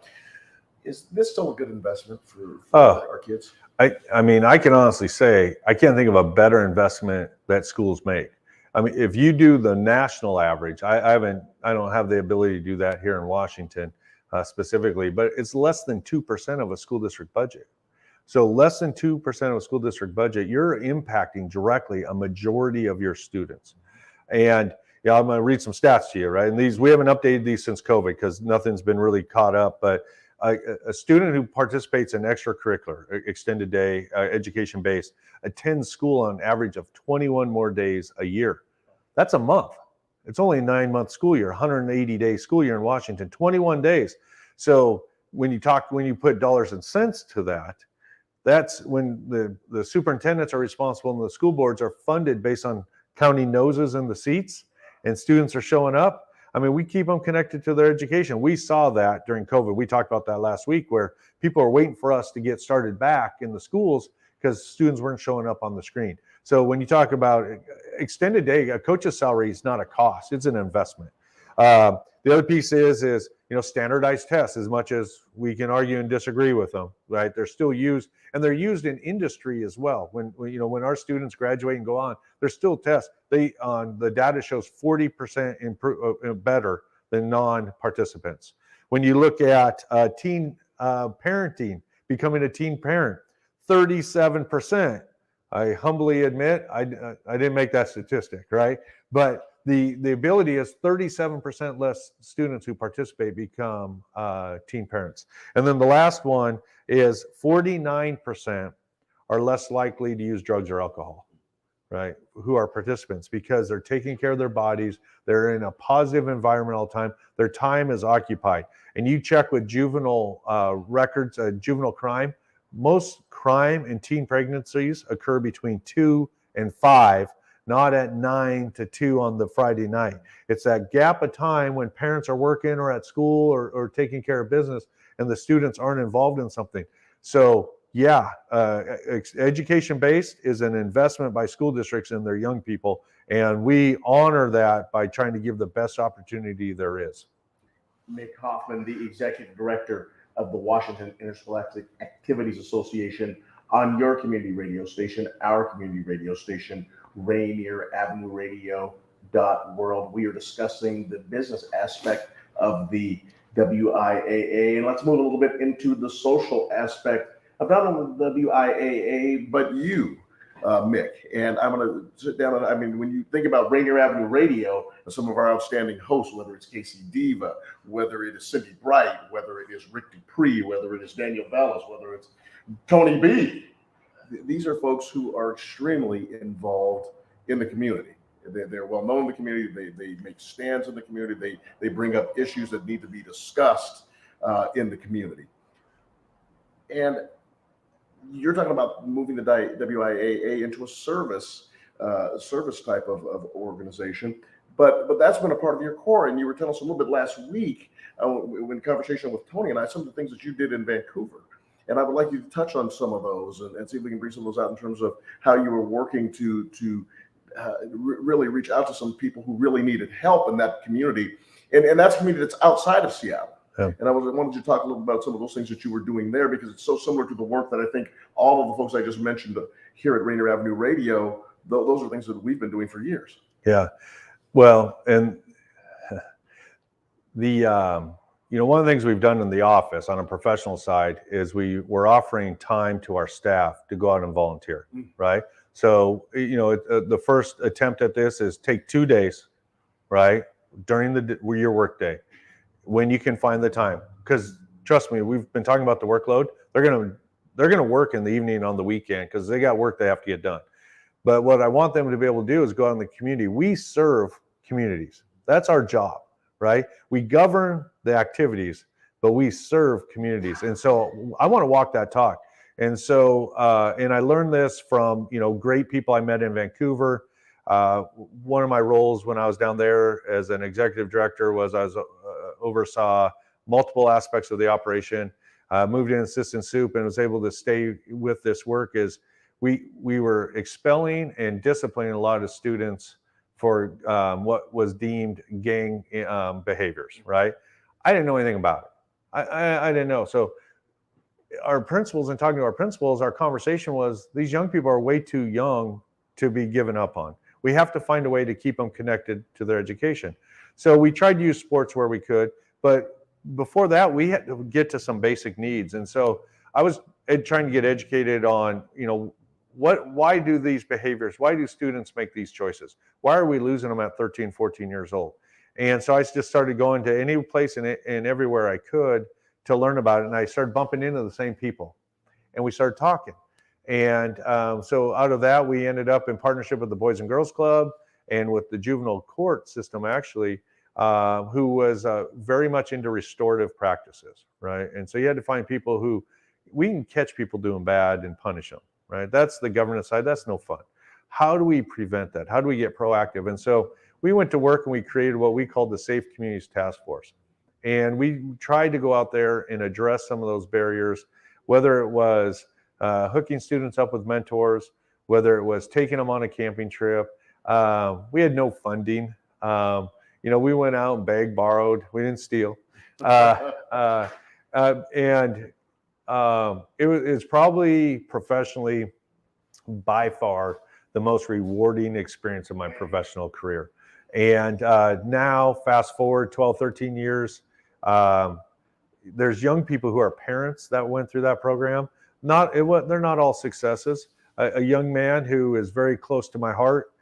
S10: Is this still a good investment for our kids?
S11: I mean, I can honestly say I can't think of a better investment that schools make. I mean, if you do the national average, I don't have the ability to do that here in Washington specifically, but it's less than 2% of a school district budget. So less than 2% of a school district budget, you're impacting directly a majority of your students. And I'm going to read some stats to you, right? And we haven't updated these since COVID because nothing's been really caught up, but a student who participates in extracurricular, extended day, education-based, attends school on average of 21 more days a year. That's a month. It's only a 9-month school year, 180-day school year in Washington, 21 days. So when you put dollars and cents to that, that's when the superintendents are responsible and the school boards are funded based on counting noses in the seats and students are showing up. I mean, we keep them connected to their education. We saw that during COVID. We talked about that last week where people are waiting for us to get started back in the schools because students weren't showing up on the screen. So when you talk about extended day, a coach's salary is not a cost, it's an investment. The other piece is standardized tests, as much as we can argue and disagree with them, right? They're still used, and they're used in industry as well. When our students graduate and go on, there's still tests. The data shows 40% better than non-participants. When you look at teen parenting, becoming a teen parent, 37%. I humbly admit I didn't make that statistic, right? But the ability is 37% less students who participate become teen parents. And then the last one is 49% are less likely to use drugs or alcohol, right? Who are participants because they're taking care of their bodies. They're in a positive environment all the time. Their time is occupied. And you check with juvenile records, juvenile crime, most crime and teen pregnancies occur between 2 and 5, not at 9 to 2 on the Friday night. It's that gap of time when parents are working or at school or taking care of business and the students aren't involved in something. So education-based is an investment by school districts in their young people, and we honor that by trying to give the best opportunity there is.
S10: Mick Hoffman, the executive director of the Washington Interscholastic Activities Association, on your community radio station, our community radio station, Rainier Avenue Radio .world. We are discussing the business aspect of the WIAA, and let's move a little bit into the social aspect of not only the WIAA, but you, Mick. And I'm going to sit down and, when you think about Rainier Avenue Radio and some of our outstanding hosts, whether it's Casey Diva, whether it is Cindy Bright, whether it is Rick Dupree, whether it is Daniel Vallis, whether it's Tony B, these are folks who are extremely involved in the community. They're well known in the community. They make stands in the community. They bring up issues that need to be discussed in the community. And you're talking about moving the WIAA into a service type of organization, but that's been a part of your core. And you were telling us a little bit last week in conversation with Tony and I, some of the things that you did in Vancouver. And I would like you to touch on some of those and see if we can bring some of those out in terms of how you were working to really reach out to some people who really needed help in that community. And that's a community that's outside of Seattle. Yeah. And I wanted you to talk a little about some of those things that you were doing there, because it's so similar to the work that I think all of the folks I just mentioned here at Rainier Avenue Radio, those are things that we've been doing for years.
S11: Yeah. Well, and the, one of the things we've done in the office on a professional side is we're offering time to our staff to go out and volunteer, right? So, the first attempt at this is take 2 days, right, during your work day, when you can find the time. Because trust me, we've been talking about the workload. They're gonna work in the evening on the weekend because they got work they have to get done. But what I want them to be able to do is go out in the community. We serve communities. That's our job, right? We govern the activities, but we serve communities. And so I want to walk that talk. And so, and I learned this from, great people I met in Vancouver. One of my roles when I was down there as an executive director was I oversaw multiple aspects of the operation. Moved in assistant soup and was able to stay with this work is we were expelling and disciplining a lot of students for what was deemed gang behaviors, right? I didn't know anything about it. I didn't know. So our principals, and talking to our principals, our conversation was these young people are way too young to be given up on. We have to find a way to keep them connected to their education. So we tried to use sports where we could, but before that, we had to get to some basic needs. And so I was trying to get educated on, why do these behaviors, why do students make these choices? Why are we losing them at 13, 14 years old? And so I just started going to any place and everywhere I could to learn about it. And I started bumping into the same people and we started talking. And so out of that, we ended up in partnership with the Boys and Girls Club and with the juvenile court system, actually, who was very much into restorative practices, right? And so you had to find people who, we can catch people doing bad and punish them, right? That's the governance side. That's no fun. How do we prevent that? How do we get proactive? And so we went to work and we created what we called the Safe Communities Task Force. And we tried to go out there and address some of those barriers, whether it was hooking students up with mentors, whether it was taking them on a camping trip. We had no funding. We went out and begged, borrowed. We didn't steal. It was probably professionally by far the most rewarding experience of my professional career. And now, fast forward 12, 13 years, there's young people who are parents that went through that program. They're not all successes. A young man who is very close to my heart,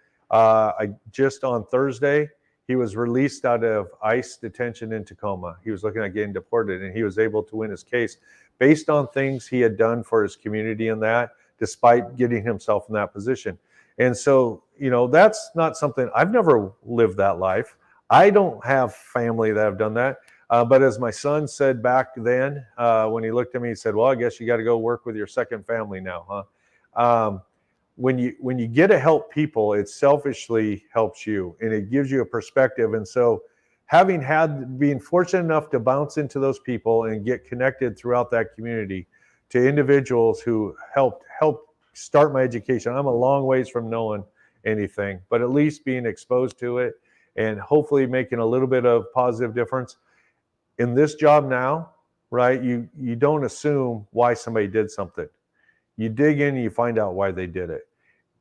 S11: just on Thursday, he was released out of ICE detention in Tacoma. He was looking at getting deported, and he was able to win his case based on things he had done for his community and that, despite getting himself in that position. And so, that's not something, I've never lived that life. I don't have family that have done that. But as my son said back then, when he looked at me, he said, well, I guess you got to go work with your second family now, huh? When you get to help people, it selfishly helps you and it gives you a perspective. And so being fortunate enough to bounce into those people and get connected throughout that community to individuals who helped start my education. I'm a long ways from knowing anything, but at least being exposed to it and hopefully making a little bit of positive difference. In this job now, right, you don't assume why somebody did something. You dig in and you find out why they did it.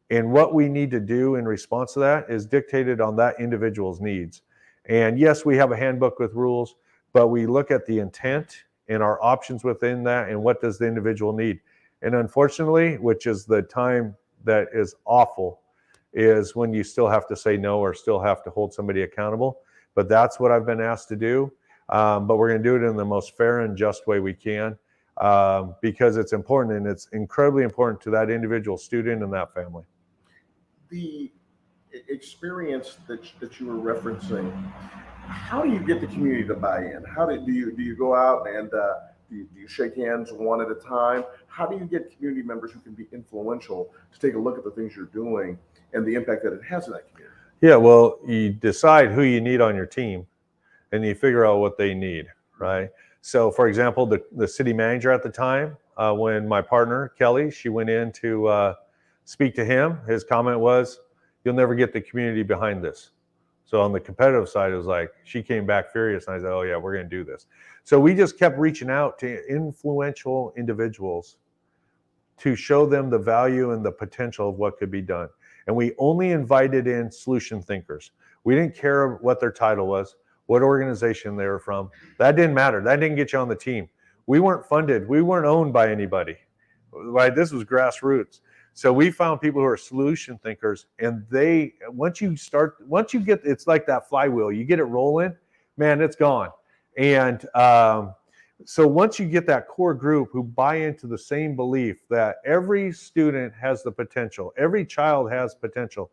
S11: And what we need to do in response to that is dictated on that individual's needs. And yes, we have a handbook with rules, but we look at the intent and our options within that and what does the individual need. And unfortunately, which is the time that is awful, is when you still have to say no or still have to hold somebody accountable. But that's what I've been asked to do. But we're going to do it in the most fair and just way we can because it's important and it's incredibly important to that individual student and that family.
S10: The experience that you were referencing, how do you get the community to buy in? Do you go out and do you shake hands one at a time? How do you get community members who can be influential to take a look at the things you're doing and the impact that it has in that community?
S11: Yeah, well, you decide who you need on your team and you figure out what they need, right? So for example, the city manager at the time, when my partner, Kelly, she went in to speak to him, his comment was, you'll never get the community behind this. So on the competitive side, it was like, she came back furious and I said, oh yeah, we're gonna do this. So we just kept reaching out to influential individuals to show them the value and the potential of what could be done. And we only invited in solution thinkers. We didn't care what their title was, what organization they were from. That didn't matter. That didn't get you on the team. We weren't funded. We weren't owned by anybody. Right? This was grassroots. So we found people who are solution thinkers, and once you get, it's like that flywheel. You get it rolling, man, it's gone. And so once you get that core group who buy into the same belief that every student has the potential, every child has potential,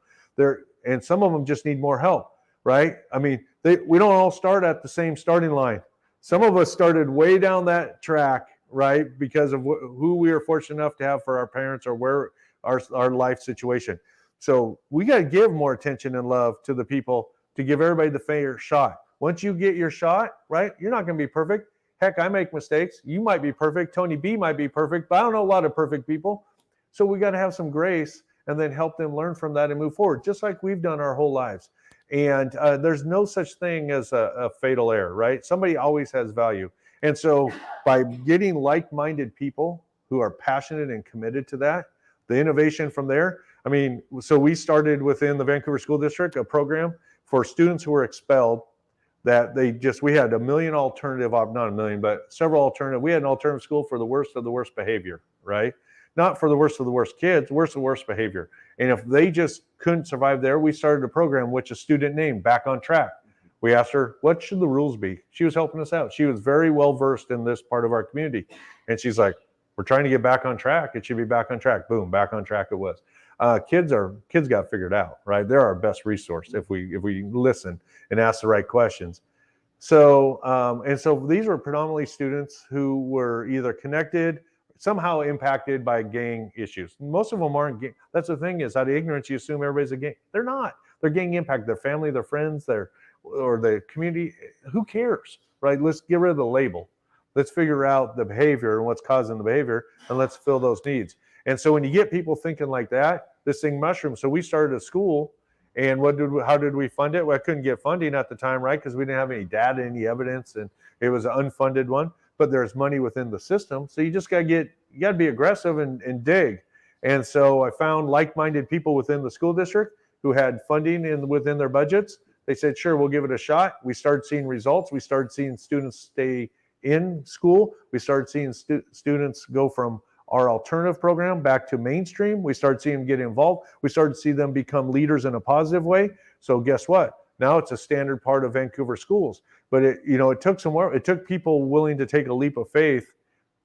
S11: and some of them just need more help, right? I mean, we don't all start at the same starting line. Some of us started way down that track, right, because of who we were fortunate enough to have for our parents or where our life situation. So we got to give more attention and love to the people to give everybody the fair shot. Once you get your shot, right, you're not going to be perfect. Heck, I make mistakes. You might be perfect. Tony B might be perfect, but I don't know a lot of perfect people. So we got to have some grace and then help them learn from that and move forward, just like we've done our whole lives. And there's no such thing as a fatal error, right? Somebody always has value. And so by getting like-minded people who are passionate and committed to that, the innovation from there, I mean, so we started within the Vancouver School District a program for students who were expelled that we had a million alternative, not a million, but several alternative. We had an alternative school for the worst of the worst behavior, right? Not for the worst of the worst kids, worst of the worst behavior. And if they just couldn't survive there, we started a program which a student named Back on Track. We asked her, what should the rules be? She was helping us out. She was very well versed in this part of our community. And she's like, we're trying to get back on track. It should be back on track. Boom, back on track it was. Kids got figured out, right? They're our best resource if we listen and ask the right questions. So and so these were predominantly students who were either connected, somehow impacted by gang issues. Most of them aren't gang. That's the thing is, out of ignorance, you assume everybody's a gang. They're not. They're gang impact. Their family, their friends, or the community. Who cares, right? Let's get rid of the label. Let's figure out the behavior and what's causing the behavior, and let's fill those needs. And so when you get people thinking like that, this thing mushrooms. So we started a school, and how did we fund it? Well, I couldn't get funding at the time, right? Because we didn't have any data, any evidence, and it was an unfunded one. But there's money within the system, so you just got to be aggressive and dig. And so I found like-minded people within the school district who had funding within their budgets. They said, sure, we'll give it a shot. We started seeing results. We started seeing students stay in school. We started seeing students go from our alternative program back to mainstream. We started seeing them get involved. We started to see them become leaders in a positive way. So guess what? Now it's a standard part of Vancouver schools. But it took some work. It took people willing to take a leap of faith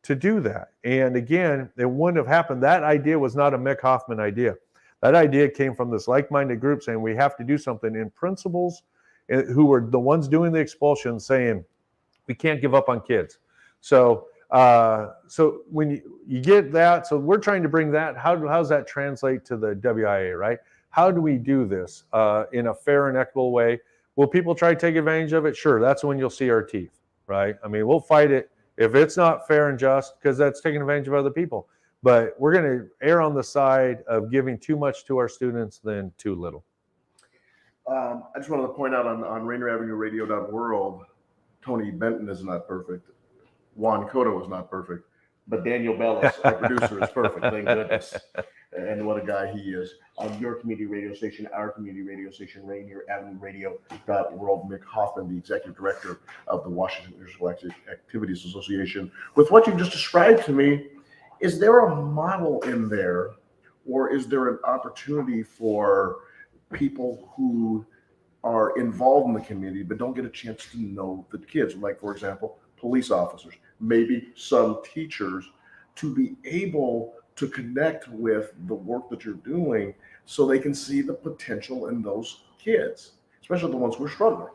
S11: to do that. And again, it wouldn't have happened. That idea was not a Mick Hoffman idea. That idea came from this like-minded group saying we have to do something. And principals who were the ones doing the expulsion saying we can't give up on kids. So when you get that, so we're trying to bring that. How's that translate to the WIAA, right? How do we do this in a fair and equitable way? Will people try to take advantage of it? Sure, that's when you'll see our teeth, right? I mean, we'll fight it if it's not fair and just, because that's taking advantage of other people. But we're going to err on the side of giving too much to our students than too little.
S10: I just wanted to point out on Rainier Avenue Radio.world, Tony Benton is not perfect. Juan Cotto is not perfect. But Daniel Bellis, our producer, is perfect. Thank goodness. And what a guy he is. On your community radio station, our community radio station, Rainier Avenue Radio.world, Mick Hoffman, the executive director of the Washington Interscholastic Activities Association. With what you just described to me, is there a model in there, or is there an opportunity for people who are involved in the community but don't get a chance to know the kids? Like, for example, police officers, maybe some teachers, to be able to connect with the work that you're doing so they can see the potential in those kids, especially the ones who are struggling.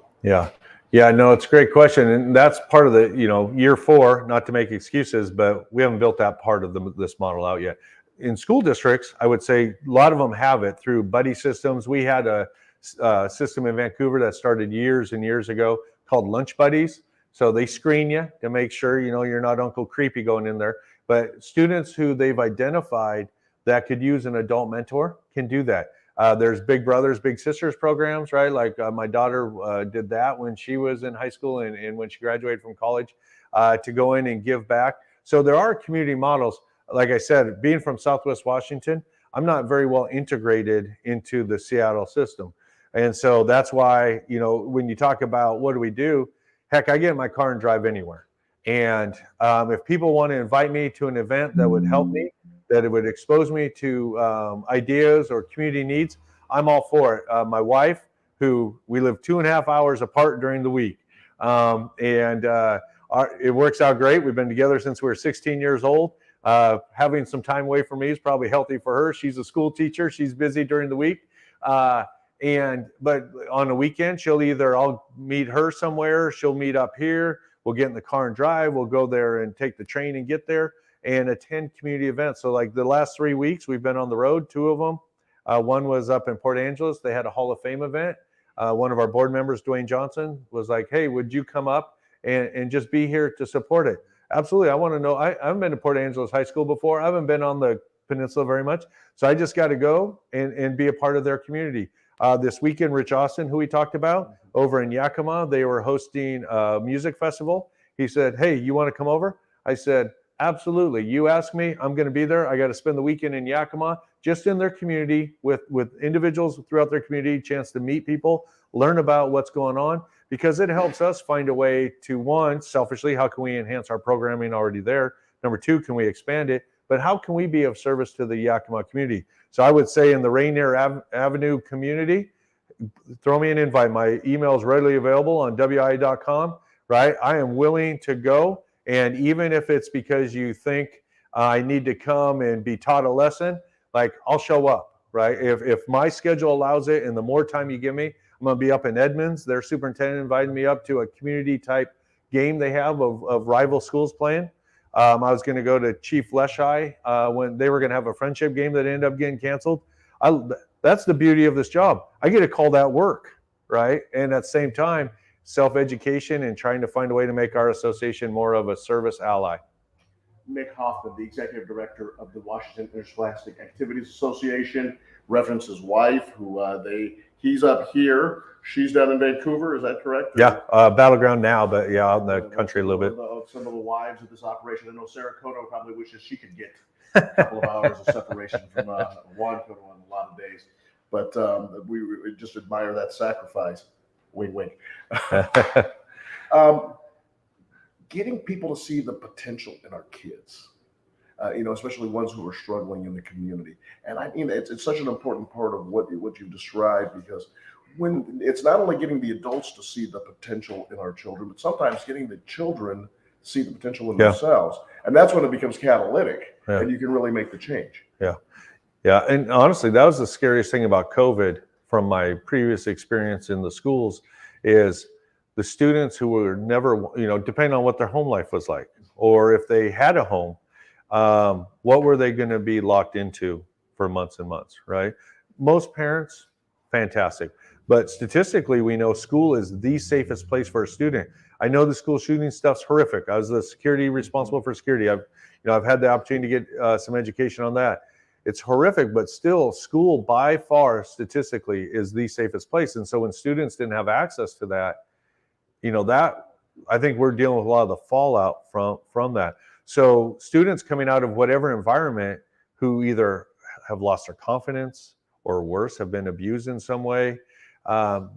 S11: Yeah, no, it's a great question. And that's part of the, year 4, not to make excuses, but we haven't built that part of this model out yet. In school districts, I would say a lot of them have it through buddy systems. We had a system in Vancouver that started years and years ago called Lunch Buddies. So they screen you to make sure, you're not Uncle Creepy going in there. But students who they've identified that could use an adult mentor can do that. There's Big Brothers, Big Sisters programs, right? Like my daughter did that when she was in high school and when she graduated from college to go in and give back. So there are community models. Like I said, being from Southwest Washington, I'm not very well integrated into the Seattle system. And so that's why, when you talk about what do we do, heck, I get in my car and drive anywhere. And if people want to invite me to an event that would help me, that it would expose me to ideas or community needs, I'm all for it. My wife, who we live 2.5 hours apart during the week, it works out great. We've been together since we were 16 years old. Having some time away from me is probably healthy for her. She's a school teacher. She's busy during the week. But on the weekend, I'll meet her somewhere. She'll meet up here. We'll get in the car and drive. We'll go there and take the train and get there and attend community events. So like the last 3 weeks, we've been on the road, 2 of them. One was up in Port Angeles. They had a Hall of Fame event. One of our board members, Dwayne Johnson, was like, hey, would you come up and just be here to support it? Absolutely. I want to know. I haven't been to Port Angeles High School before. I haven't been on the peninsula very much. So I just got to go and be a part of their community. This weekend, Rich Austin, who we talked about, over in Yakima, they were hosting a music festival. He said, hey, you want to come over? I said, absolutely. You ask me, I'm going to be there. I got to spend the weekend in Yakima, just in their community with individuals throughout their community, chance to meet people, learn about what's going on, because it helps us find a way to, one, selfishly, how can we enhance our programming already there? Number 2, can we expand it? But how can we be of service to the Yakima community? So I would say in the Rainier Avenue community, throw me an invite. My email is readily available on WIAA.com, right? I am willing to go. And even if it's because you think I need to come and be taught a lesson, like I'll show up, right? If my schedule allows it and the more time you give me, I'm going to be up in Edmonds. Their superintendent invited me up to a community type game they have of rival schools playing. I was going to go to Chief Leshai when they were going to have a friendship game that ended up getting canceled. That's the beauty of this job. I get to call that work, right? And at the same time, self-education and trying to find a way to make our association more of a service ally.
S10: Mick Hoffman, the executive director of the Washington Interscholastic Activities Association, referenced his wife, who he's up here. She's down in Vancouver. Is that correct?
S11: Yeah, battleground now, but yeah, out in the country a little bit.
S10: Some of the wives of this operation. I know Sarah Cotto probably wishes she could get a couple of hours of separation from Juan Cotto on a lot of days. But we just admire that sacrifice. Wink, wink. Getting people to see the potential in our kids, especially ones who are struggling in the community. And I mean, it's such an important part of what you described, because when it's not only getting the adults to see the potential in our children, but sometimes getting the children to see the potential in themselves. And that's when it becomes catalytic and you can really make the change.
S11: Yeah. Yeah. And honestly, that was the scariest thing about COVID from my previous experience in the schools, is the students who were never, depending on what their home life was like, or if they had a home, what were they going to be locked into for months and months, right? Most parents, fantastic. But statistically, we know school is the safest place for a student. I know the school shooting stuff's horrific. I was the security responsible for security. I've had the opportunity to get some education on that. It's horrific, but still, school by far statistically is the safest place. And so when students didn't have access to that, that I think we're dealing with a lot of the fallout from that. So students coming out of whatever environment who either have lost their confidence or worse, have been abused in some way,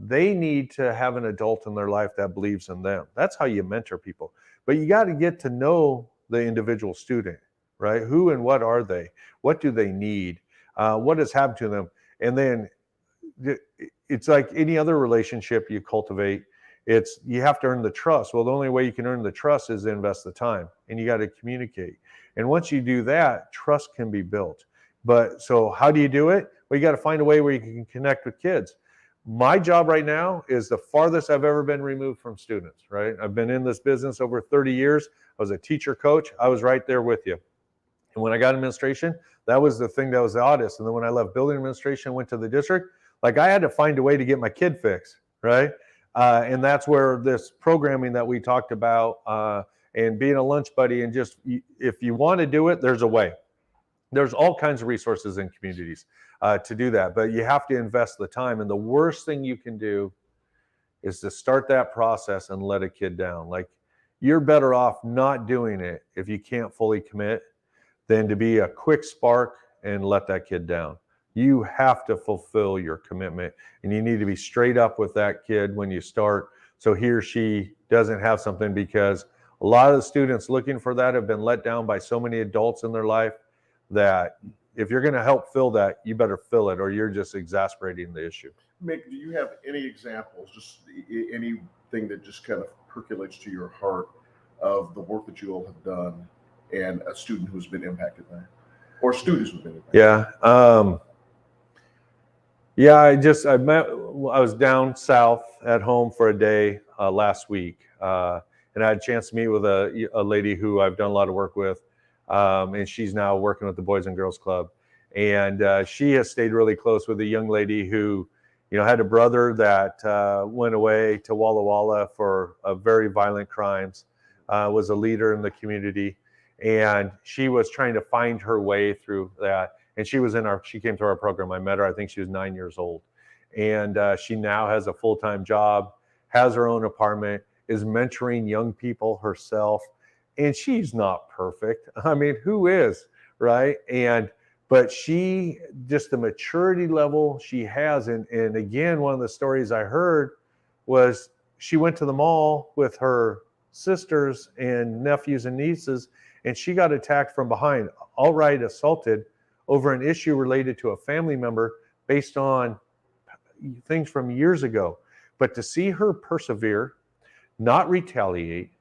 S11: they need to have an adult in their life that believes in them. That's how you mentor people. But you got to get to know the individual student, right? Who and what are they? What do they need? What has happened to them? And then it's like any other relationship you cultivate. You have to earn the trust. Well, the only way you can earn the trust is to invest the time, and you got to communicate. And once you do that, trust can be built. But so how do you do it? Well, you got to find a way where you can connect with kids. My job right now is the farthest I've ever been removed from students, right? I've been in this business over 30 years. I was a teacher coach. I was right there with you. And when I got administration, that was the thing that was the oddest. And then when I left building administration, went to the district, like I had to find a way to get my kid fixed, right? And that's where this programming that we talked about and being a lunch buddy, and just, if you want to do it, there's a way. There's all kinds of resources in communities to do that, but you have to invest the time. And the worst thing you can do is to start that process and let a kid down. Like, you're better off not doing it if you can't fully commit than to be a quick spark and let that kid down. You have to fulfill your commitment, and you need to be straight up with that kid when you start, so he or she doesn't have something, because a lot of the students looking for that have been let down by so many adults in their life that if you're going to help fill that, you better fill it, or you're just exasperating the issue.
S10: Mick, do you have any examples, just anything that just kind of percolates to your heart of the work that you all have done and a student who's been impacted by it, or students who've been impacted?
S11: Yeah. I was down south at home for a day last week, and I had a chance to meet with a lady who I've done a lot of work with, and she's now working with the Boys and Girls Club. And she has stayed really close with a young lady who, had a brother that went away to Walla Walla for very violent crimes, was a leader in the community, and she was trying to find her way through that. And she came to our program. I met her, I think she was 9 years old. And she now has a full-time job, has her own apartment, is mentoring young people herself. And she's not perfect. I mean, who is, right? But she, just the maturity level she has. And again, one of the stories I heard was she went to the mall with her sisters and nephews and nieces, and she got attacked from behind, outright assaulted over an issue related to a family member based on things from years ago. But to see her persevere, not retaliate,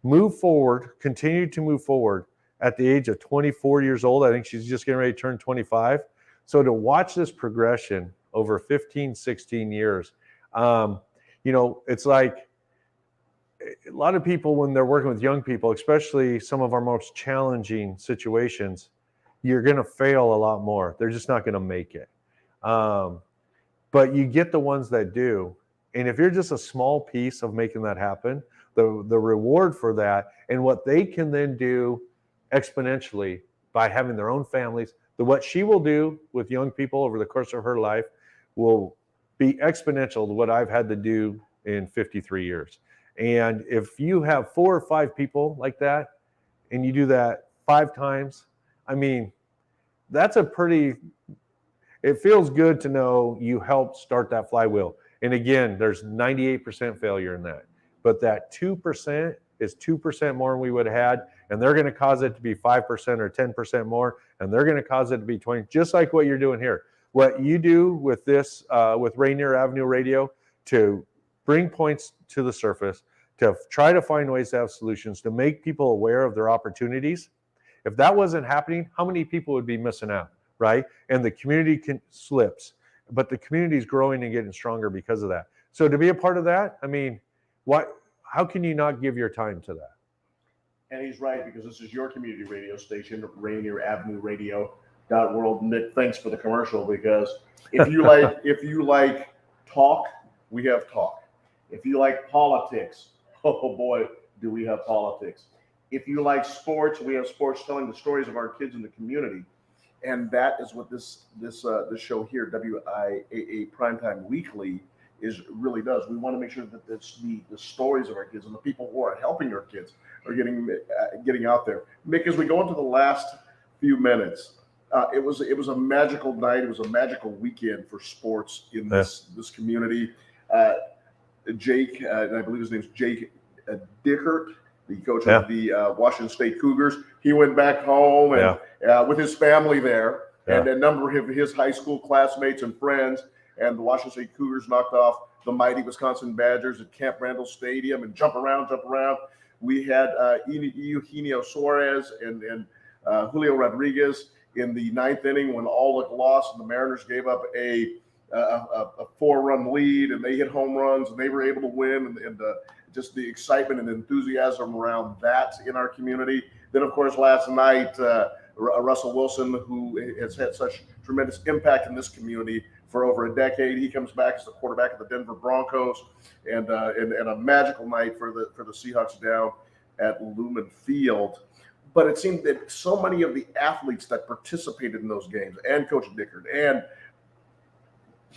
S11: move forward, continue to move forward at the age of 24 years old. I think she's just getting ready to turn 25. So to watch this progression over 15, 16 years, it's like a lot of people, when they're working with young people, especially some of our most challenging situations, you're going to fail a lot more. They're just not going to make it. But you get the ones that do. And if you're just a small piece of making that happen, the reward for that and what they can then do exponentially by having their own families, what she will do with young people over the course of her life will be exponential to what I've had to do in 53 years. And if you have 4 or 5 people like that, and you do that 5 times, I mean, it feels good to know you helped start that flywheel. And again, there's 98% failure in that. But that 2% is 2% more than we would have had, and they're going to cause it to be 5% or 10% more, and they're going to cause it to be 20, just like what you're doing here. What you do with this, with Rainier Avenue Radio, to bring points to the surface, to try to find ways to have solutions, to make people aware of their opportunities. If that wasn't happening, how many people would be missing out, right? And the community slips, but the community is growing and getting stronger because of that. So to be a part of that, I mean, how can you not give your time to that?
S10: And he's right, because this is your community radio station, Rainier Avenue Radio.world. Nick, thanks for the commercial, because if you like talk, we have talk. If you like politics, oh boy, do we have politics. If you like sports, we have sports, telling the stories of our kids in the community. And that is what this show here, WIAA Primetime Weekly, really does. We want to make sure that the stories of our kids and the people who are helping our kids are getting out there. Mick, as we go into the last few minutes, it was a magical night. It was a magical weekend for sports in this community. Jake, and I believe his name's Jake Dickert, the coach of the Washington State Cougars, he went back home and with his family there, and a number of his high school classmates and friends. And the Washington State Cougars knocked off the mighty Wisconsin Badgers at Camp Randall Stadium, and jump around. We had Eugenio Suarez and Julio Rodriguez in the 9th inning when all looked lost, and the Mariners gave up a 4-run lead, and they hit home runs, and they were able to win, and just the excitement and enthusiasm around that in our community. Then, of course, last night, Russell Wilson, who has had such tremendous impact in this community for over a decade, he comes back as the quarterback of the Denver Broncos, and a magical night for the Seahawks down at Lumen Field. But it seemed that so many of the athletes that participated in those games, and Coach Dickert, and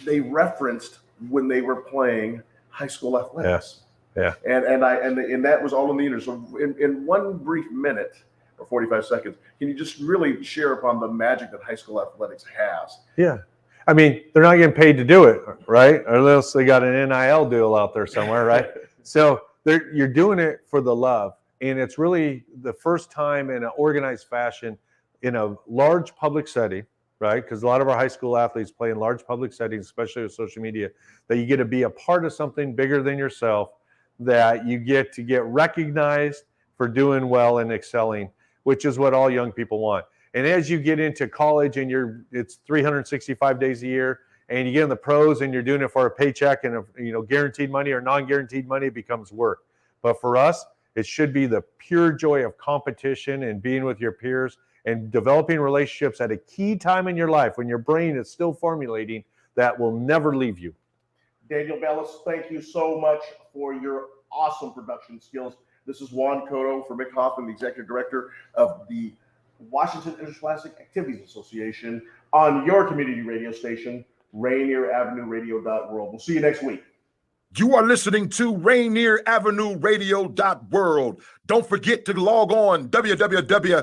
S10: they referenced when they were playing high school athletics.
S11: Yeah.
S10: And that was all in the interest. So in one brief minute or 45 seconds, can you just really share upon the magic that high school athletics has?
S11: Yeah. I mean, they're not getting paid to do it, right? Or else they got an NIL deal out there somewhere, right? So you're doing it for the love. And it's really the first time in an organized fashion in a large public setting, right? Because a lot of our high school athletes play in large public settings, especially with social media, that you get to be a part of something bigger than yourself, that you get to get recognized for doing well and excelling, which is what all young people want. And as you get into college and it's 365 days a year, and you get in the pros and you're doing it for a paycheck and guaranteed money or non-guaranteed money, it becomes work. But for us, it should be the pure joy of competition and being with your peers and developing relationships at a key time in your life when your brain is still formulating that will never leave you.
S10: Daniel Bellis, thank you so much for your awesome production skills. This is Juan Cotto for Mick Hoffman, the Executive Director of the Washington Interscholastic Activities Association on your community radio station, Rainier Avenue Radio.world. We'll see you next week.
S17: You are listening to Rainier Avenue Radio.world. Don't forget to log on www